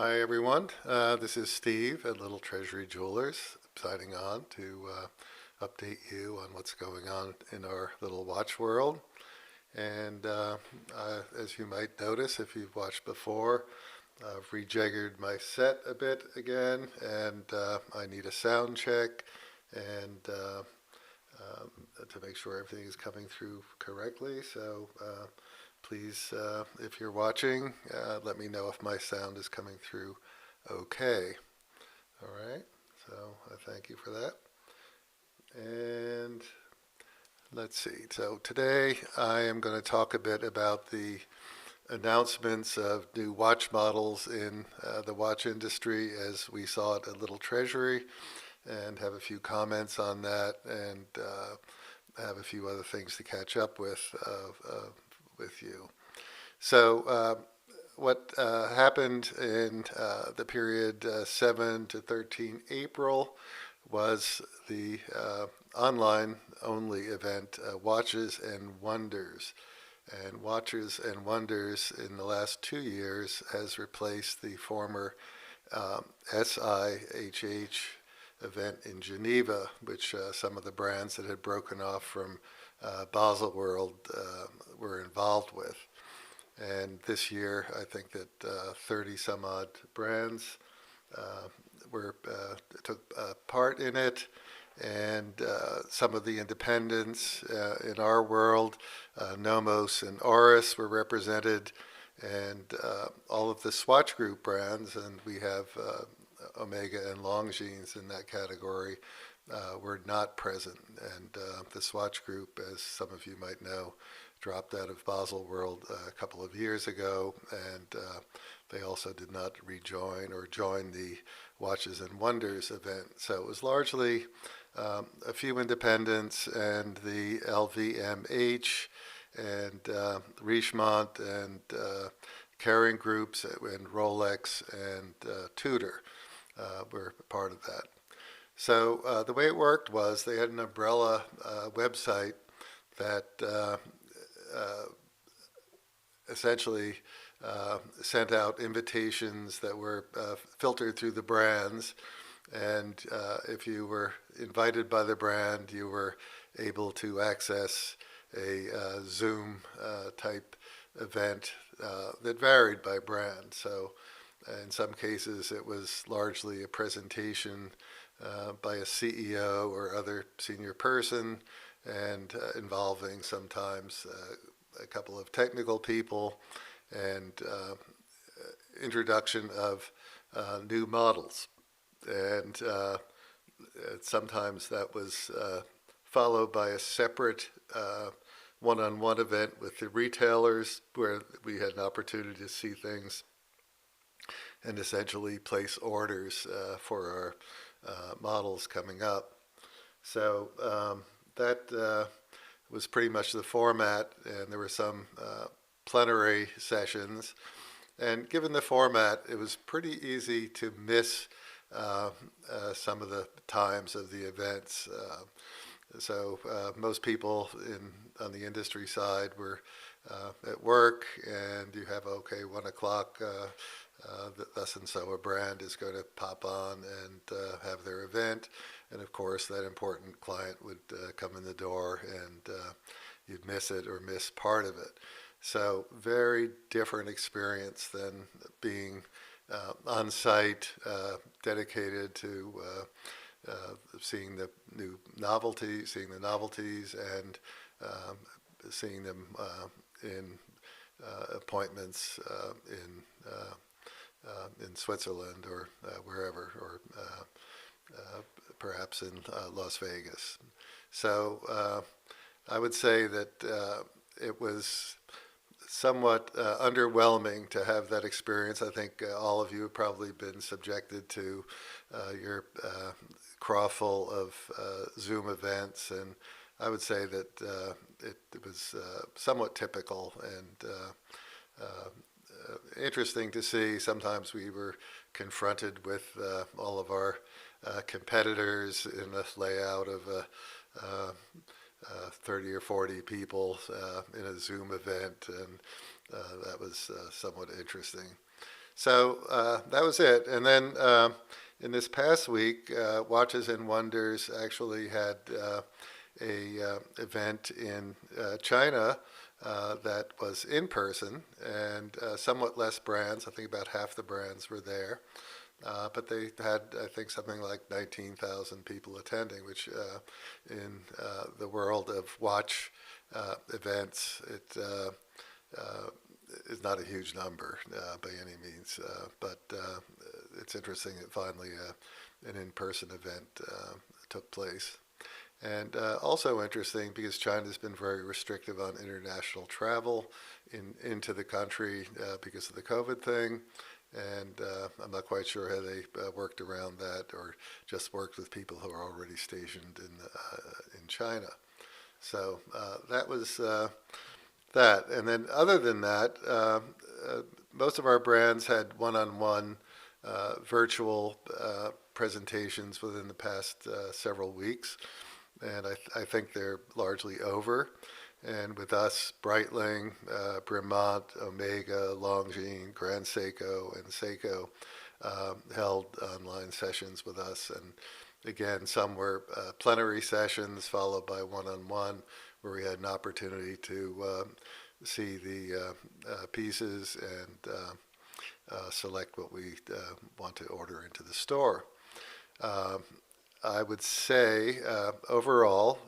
Hi everyone, this is Steve at Little Treasury Jewelers signing on to update you on what's going on in our little watch world. And as you might notice if you've watched before, I've rejiggered my set a bit again, and I need a sound check and to make sure everything is coming through correctly. So please, if you're watching, let me know if my sound is coming through okay. All right, so I thank you for that. And let's see. So today I am going to talk a bit about the announcements of new watch models in the watch industry as we saw it at Little Treasury, and have a few comments on that, and have a few other things to catch up with you. So what happened in the period 7 to 13 April was the online only event, Watches and Wonders. And Watches and Wonders in the last 2 years has replaced the former SIHH event in Geneva, which some of the brands that had broken off from Basel World were involved with. And this year, I think that 30 some odd brands took part in it, and some of the independents in our world, Nomos and Oris, were represented, and all of the Swatch Group brands, and we have Omega and Longines in that category, were not present. And the Swatch Group, as some of you might know, dropped out of Basel World a couple of years ago, and they also did not rejoin or join the Watches and Wonders event. So it was largely a few independents and the LVMH and Richemont and Kering groups and Rolex and Tudor were part of that. So the way it worked was they had an umbrella website that essentially sent out invitations that were filtered through the brands, and if you were invited by the brand, you were able to access a Zoom type event that varied by brand. So in some cases it was largely a presentation by a CEO or other senior person, and involving sometimes a couple of technical people, and introduction of new models. And sometimes that was followed by a separate one-on-one event with the retailers, where we had an opportunity to see things and essentially place orders for our models coming up. So that was pretty much the format, and there were some plenary sessions. And given the format, it was pretty easy to miss some of the times of the events. So most people on the industry side were at work, and you have, okay, 1 o'clock, thus and so a brand is going to pop on and have their event. And of course, that important client would come in the door, and you'd miss it or miss part of it. So very different experience than being on site, dedicated to seeing the new novelties, seeing the novelties, and seeing them in appointments in Switzerland or wherever, or perhaps in Las Vegas. So I would say that it was somewhat underwhelming to have that experience. I think all of you have probably been subjected to your craw full of Zoom events, and I would say that it was somewhat typical and interesting to see. Sometimes we were confronted with all of our competitors in a layout of 30 or 40 people in a Zoom event, and that was somewhat interesting. So that was it. And then in this past week, Watches and Wonders actually had a event in China that was in person, and somewhat less brands. I think about half the brands were there. But they had, I think, something like 19,000 people attending, which in the world of watch events, it is not a huge number by any means. But it's interesting that finally an in-person event took place. And also interesting because China's been very restrictive on international travel into the country because of the COVID thing. And I'm not quite sure how they worked around that or just worked with people who are already stationed in China. So that was that. And then other than that, most of our brands had one-on-one virtual presentations within the past several weeks. And I think they're largely over. And with us, Breitling, Bremont, Omega, Longines, Grand Seiko, and Seiko held online sessions with us. And again, some were plenary sessions followed by one-on-one, where we had an opportunity to see the pieces and select what we want to order into the store. I would say overall,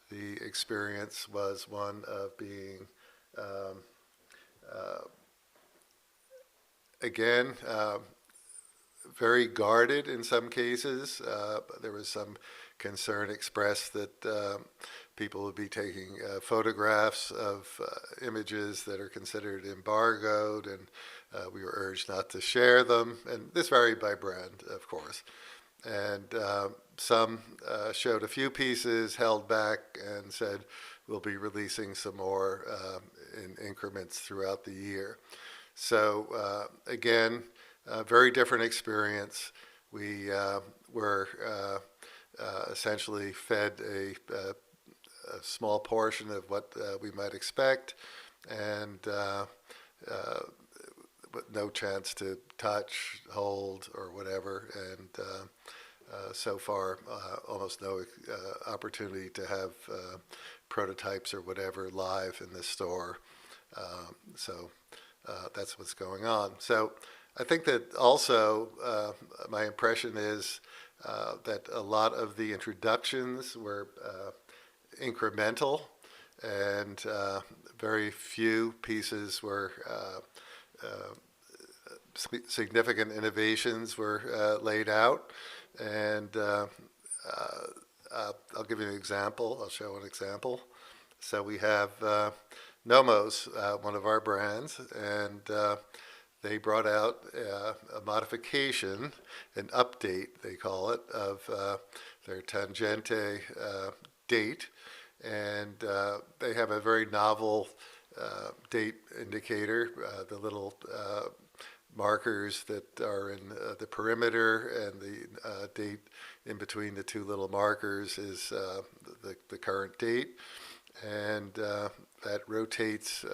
the experience was one of being, again, very guarded in some cases. There was some concern expressed that people would be taking photographs of images that are considered embargoed, and we were urged not to share them. And this varied by brand, of course. And some showed a few pieces, held back, and said we'll be releasing some more in increments throughout the year. So again, a very different experience. We were essentially fed a small portion of what we might expect, and with no chance to touch, hold, or whatever. And so far, almost no opportunity to have prototypes or whatever live in the store. So that's what's going on. So I think that also my impression is that a lot of the introductions were incremental, and very few pieces were significant innovations were laid out. And I'll give you an example. I'll show an example. So we have Nomos, one of our brands, and they brought out a modification, an update, they call it, of their Tangente date. And they have a very novel date indicator, the little markers that are in the perimeter, and the date in between the two little markers is the current date. And that rotates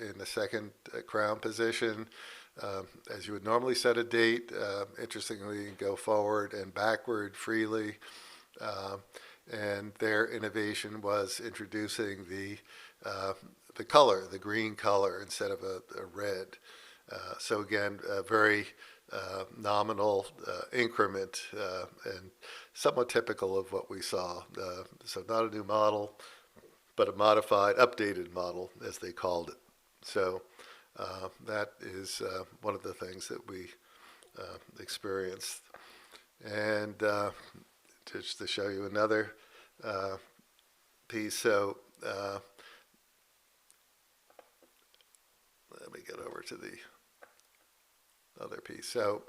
in the second crown position as you would normally set a date. Interestingly, you can go forward and backward freely. And their innovation was introducing the color, the green color, instead of a red. So again, a very nominal increment and somewhat typical of what we saw. So not a new model, but a modified, updated model, as they called it. So that is one of the things that we experienced. And just to show you another piece, so let me get over to the other piece. So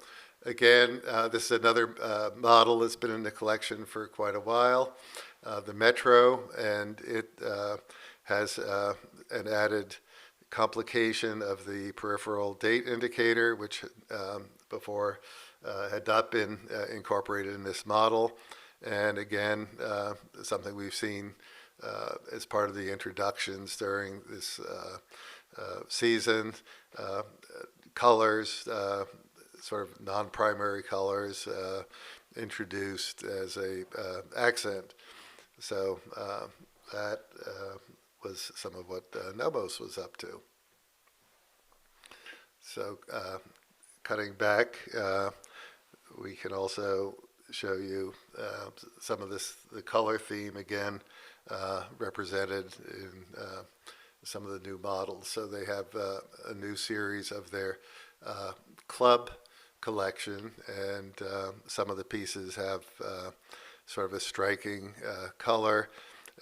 again, this is another model that's been in the collection for quite a while, the Metro, and it has an added complication of the peripheral date indicator, which before had not been incorporated in this model. And again, something we've seen as part of the introductions during this season, colors, sort of non-primary colors introduced as a accent. So that was some of what Nomos was up to. So cutting back, we can also show you some of the color theme again represented in some of the new models. So they have a new series of their club collection, and some of the pieces have sort of a striking color.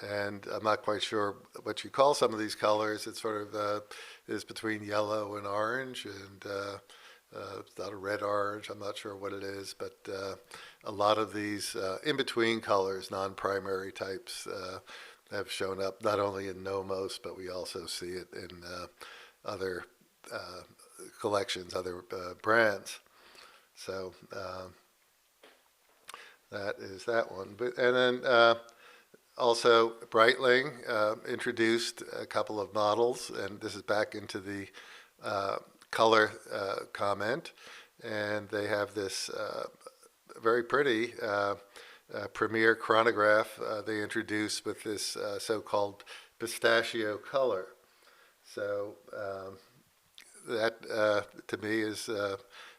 And I'm not quite sure what you call some of these colors. It sort of is between yellow and orange, and it's not a red orange. I'm not sure what it is, but a lot of these in-between colors, non-primary types, have shown up not only in Nomos, but we also see it in other collections, other brands. So that is that one. And then also, Breitling introduced a couple of models, and this is back into the color comment, and they have this very pretty Premier Chronograph they introduced with this so-called pistachio color. So that, to me, is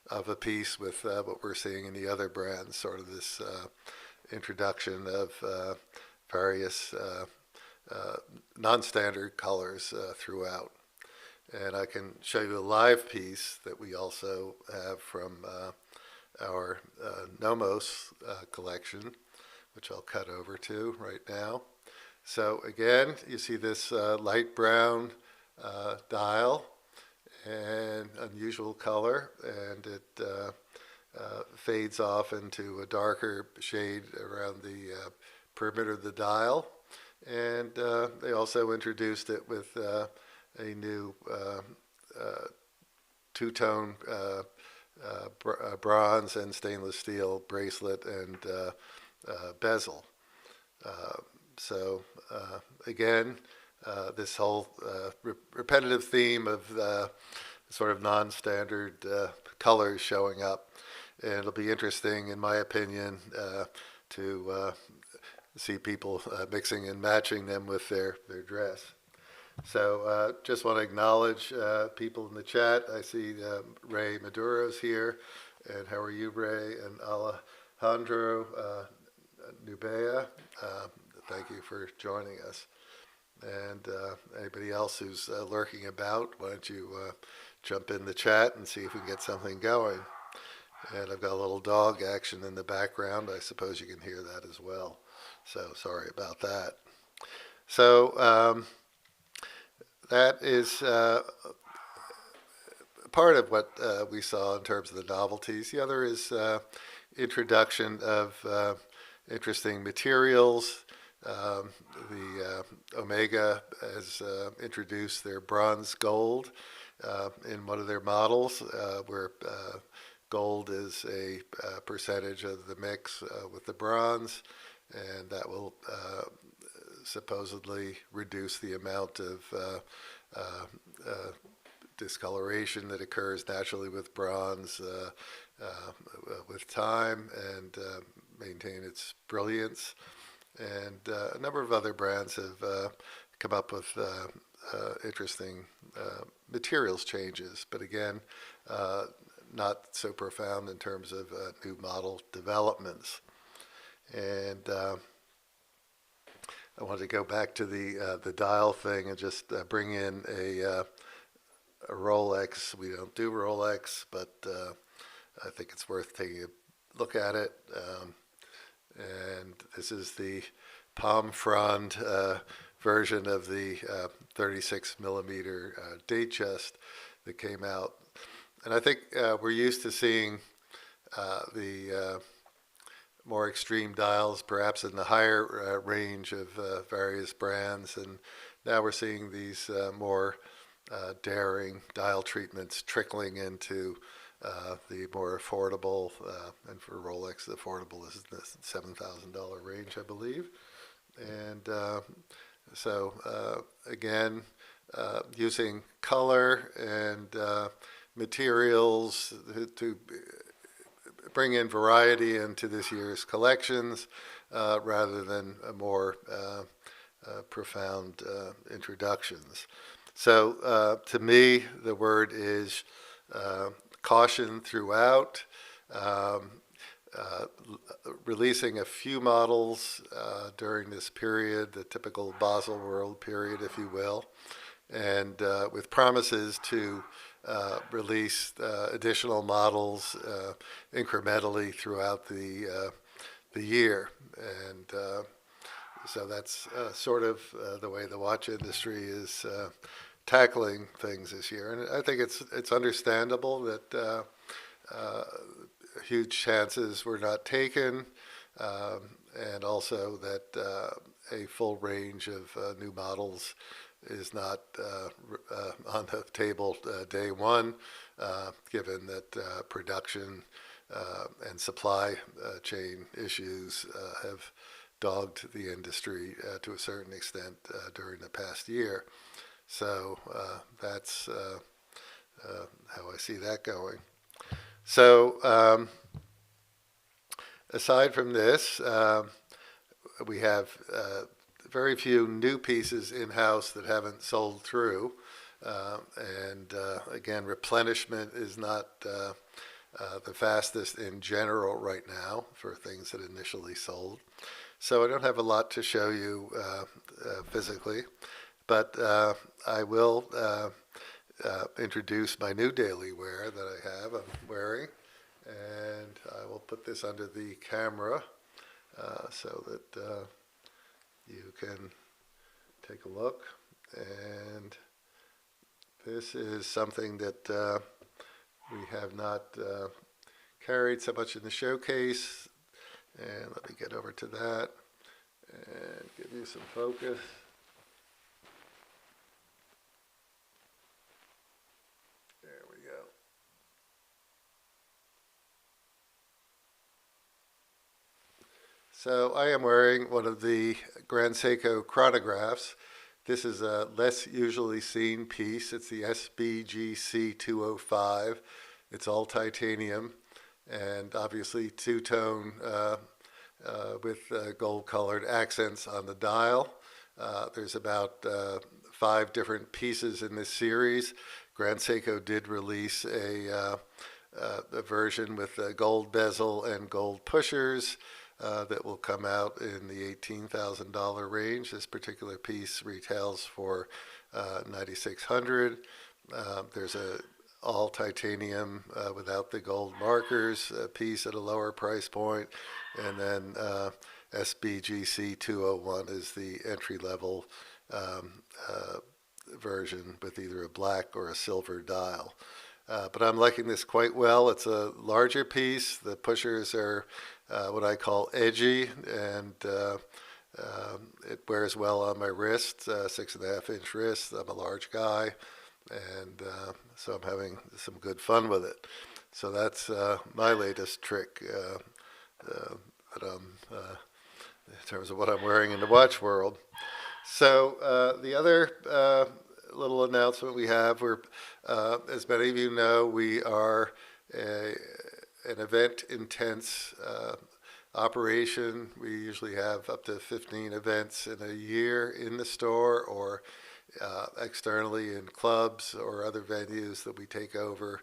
of a piece with what we're seeing in the other brands, sort of this introduction of various non-standard colors throughout. And I can show you a live piece that we also have from our Nomos collection, which I'll cut over to right now. So again, you see this light brown dial and unusual color, and it fades off into a darker shade around the perimeter of the dial. And they also introduced it with a new two-tone bronze and stainless steel bracelet and bezel. So again, this whole repetitive theme of sort of non-standard colors showing up. And it'll be interesting, in my opinion, to see people mixing and matching them with their dress. So just want to acknowledge people in the chat. I see Ray Maduro's here. And how are you, Ray? And Alejandro Nubea. Thank you for joining us. And anybody else who's lurking about, why don't you jump in the chat and see if we can get something going. And I've got a little dog action in the background. I suppose you can hear that as well. So sorry about that. So that is part of what we saw in terms of the novelties. The other is introduction of interesting materials. The Omega has introduced their bronze gold in one of their models, where gold is a percentage of the mix with the bronze, and that will supposedly reduce the amount of discoloration that occurs naturally with bronze with time, and maintain its brilliance. And a number of other brands have come up with interesting materials changes, but again, not so profound in terms of new model developments. And I wanted to go back to the dial thing and just bring in a Rolex. We don't do Rolex, but I think it's worth taking a look at it. And this is the palm frond version of the 36 millimeter Datejust that came out. And I think we're used to seeing the more extreme dials, perhaps in the higher range of various brands. And now we're seeing these more daring dial treatments trickling into the more affordable, and for Rolex, the affordable is the $7,000 range, I believe. And so, again, using color and materials to bring in variety into this year's collections rather than a more profound introductions. So to me, the word is caution throughout, um, uh, releasing a few models during this period, the typical Basel World period, if you will, and with promises to release additional models incrementally throughout the year. And so that's sort of the way the watch industry is tackling things this year. And I think it's understandable that huge chances were not taken, and also that a full range of new models is not on the table day one, given that production and supply chain issues have dogged the industry to a certain extent during the past year. So that's how I see that going. So aside from this, we have very few new pieces in-house that haven't sold through. And again, replenishment is not the fastest in general right now for things that initially sold. So I don't have a lot to show you physically, but I will introduce my new daily wear that I'm wearing. And I will put this under the camera so that you can take a look. And this is something that we have not carried so much in the showcase. And let me get over to that and give you some focus. There we go. So I am wearing one of the Grand Seiko chronographs. This is a less usually seen piece. It's the SBGC 205. It's all titanium and obviously two-tone with gold-colored accents on the dial. There's about 5 different pieces in this series. Grand Seiko did release a version with a gold bezel and gold pushers that will come out in the $18,000 range. This particular piece retails for $9,600. There's a all titanium without the gold markers piece at a lower price point, and then SBGC 201 is the entry level version with either a black or a silver dial. But I'm liking this quite well. It's a larger piece. The pushers are what I call edgy, and it wears well on my wrist, 6.5-inch wrist. I'm a large guy, and so I'm having some good fun with it. So that's my latest trick that in terms of what I'm wearing in the watch world. So the other little announcement we have, as many of you know, we are an event-intense operation. We usually have up to 15 events in a year in the store or externally in clubs or other venues that we take over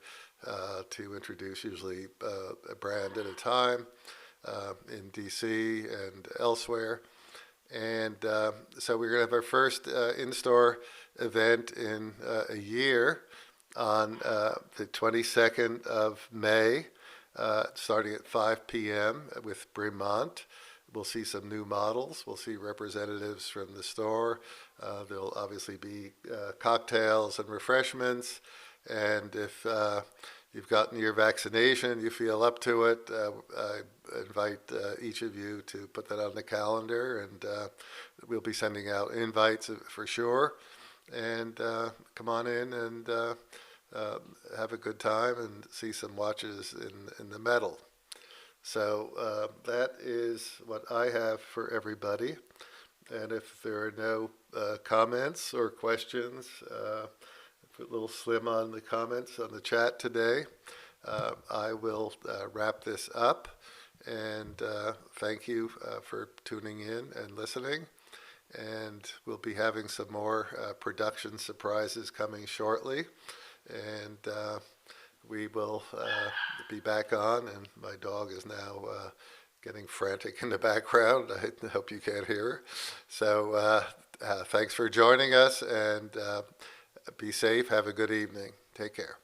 to introduce usually a brand at a time in DC and elsewhere. And so we're going to have our first in-store event in a year on the 22nd of May, starting at 5 p.m. with Bremont. We'll see some new models. We'll see representatives from the store. There'll obviously be cocktails and refreshments. And if you've gotten your vaccination, you feel up to it, I invite each of you to put that on the calendar, and we'll be sending out invites for sure. And come on in and have a good time and see some watches in the metal. So that is what I have for everybody. And if there are no comments or questions, put a little slim on the comments on the chat today. I will wrap this up, and thank you for tuning in and listening. And we'll be having some more production surprises coming shortly. And we will be back on, and my dog is now getting frantic in the background. I hope you can't hear her. So thanks for joining us, and be safe. Have a good evening. Take care.